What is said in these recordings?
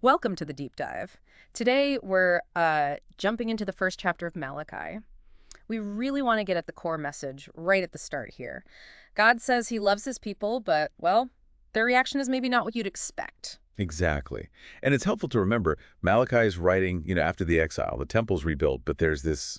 Welcome to the deep dive. Today we're jumping into the first chapter of Malachi. We really want to get at the core message right at the start here. God says he loves his people, but, well, their reaction is maybe not what you'd expect. Exactly. And it's helpful to remember Malachi is writing, after the exile, the temple's rebuilt, but there's this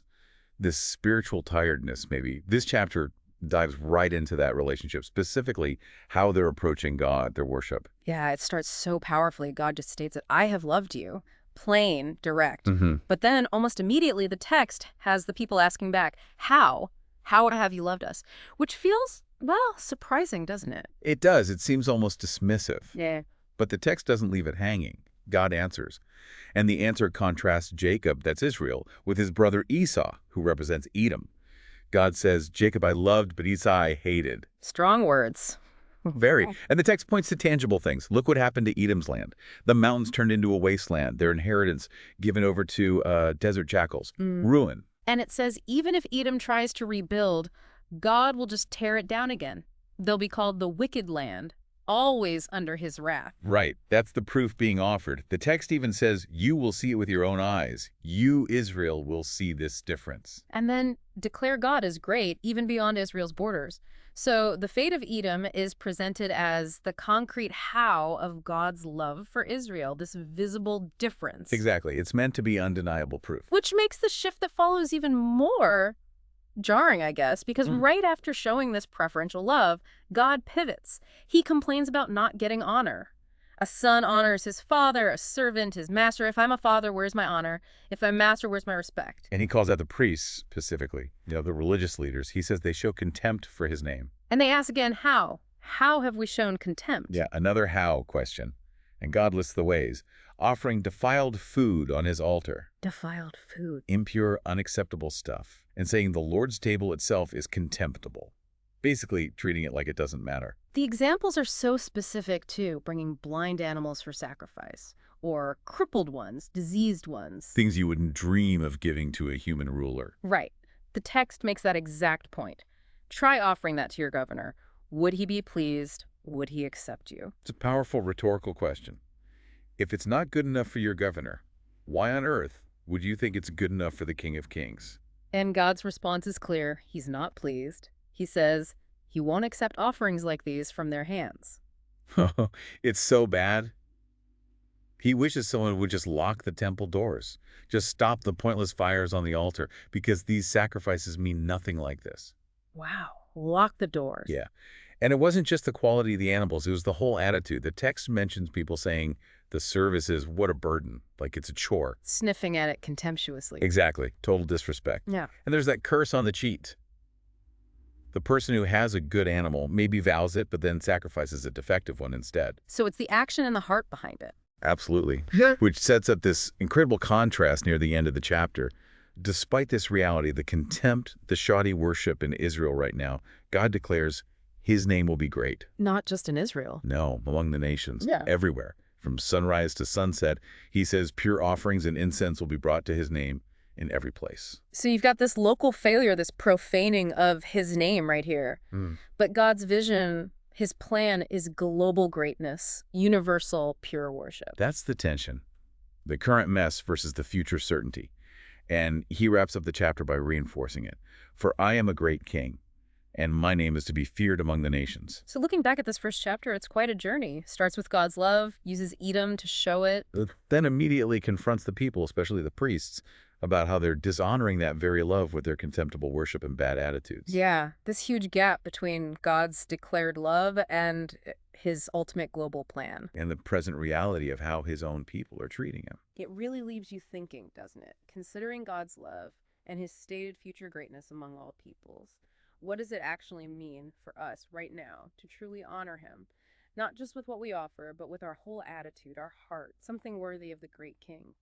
spiritual tiredness maybe. This chapter dives right into that relationship, specifically how they're approaching God, their worship. Yeah, it starts so powerfully. God just states that I have loved you. Plain, direct. Hmm. But then almost immediately the text has the people asking back, how? How have you loved us? Which feels, well, surprising, doesn't it? It does. It seems almost dismissive. Yeah. But the text doesn't leave it hanging. God answers. And the answer contrasts Jacob, that's Israel, with his brother Esau, who represents Edom. God says, Jacob I loved, but Esau I hated. Strong words. Very. And the text points to tangible things. Look what happened to Edom's land. The mountains turned into a wasteland, their inheritance given over to desert jackals. Ruin. And it says even if Edom tries to rebuild, God will just tear it down again. They'll be called the wicked land, always under his wrath. Right. That's the proof being offered. The text even says, you will see it with your own eyes. You, Israel, will see this difference. And then declare God is great, even beyond Israel's borders. So the fate of Edom is presented as the concrete how of God's love for Israel, this visible difference. Exactly. It's meant to be undeniable proof. Which makes the shift that follows even more jarring, I guess, because right after showing this preferential love, God pivots. He complains about not getting honor. A son honors his father, a servant his master. If I'm a father, where's my honor? If I'm master, where's my respect? And he calls out the priests specifically, the religious leaders. He says they show contempt for his name. And they ask again, how? How have we shown contempt? Yeah, another how question. And God lists the ways. Offering defiled food on his altar. Defiled food. Impure, unacceptable stuff. And saying the Lord's table itself is contemptible. Basically treating it like it doesn't matter. The examples are so specific, too, bringing blind animals for sacrifice, or crippled ones, diseased ones. Things you wouldn't dream of giving to a human ruler. Right. The text makes that exact point. Try offering that to your governor. Would he be pleased? Would he accept you? It's a powerful rhetorical question. If it's not good enough for your governor, why on earth would you think it's good enough for the King of Kings? And God's response is clear. He's not pleased. He says he won't accept offerings like these from their hands. It's so bad. He wishes someone would just lock the temple doors, just stop the pointless fires on the altar, because these sacrifices mean nothing like this. Wow. Lock the doors. Yeah. And it wasn't just the quality of the animals, it was the whole attitude. The text mentions people saying the service is what a burden, like it's a chore. Sniffing at it contemptuously. Exactly. Total disrespect. Yeah. And there's that curse on the cheat. The person who has a good animal maybe vows it, but then sacrifices a defective one instead. So it's the action and the heart behind it. Absolutely. Which sets up this incredible contrast near the end of the chapter. Despite this reality, the contempt, the shoddy worship in Israel right now, God declares his name will be great. Not just in Israel. No, among the nations, Yeah. everywhere. From sunrise to sunset, he says pure offerings and incense will be brought to his name in every place. So you've got this local failure, this profaning of his name right here. But God's vision, his plan is global greatness, universal pure worship. That's the tension. The current mess versus the future certainty. And he wraps up the chapter by reinforcing it. For I am a great king, and my name is to be feared among the nations. So looking back at this first chapter, it's quite a journey. Starts with God's love, uses Edom to show it. Then immediately confronts the people, especially the priests, about how they're dishonoring that very love with their contemptible worship and bad attitudes. Yeah, this huge gap between God's declared love and his ultimate global plan. And the present reality of how his own people are treating him. It really leaves you thinking, doesn't it? Considering God's love and his stated future greatness among all peoples, what does it actually mean for us right now to truly honor him? Not just with what we offer, but with our whole attitude, our heart, something worthy of the great king.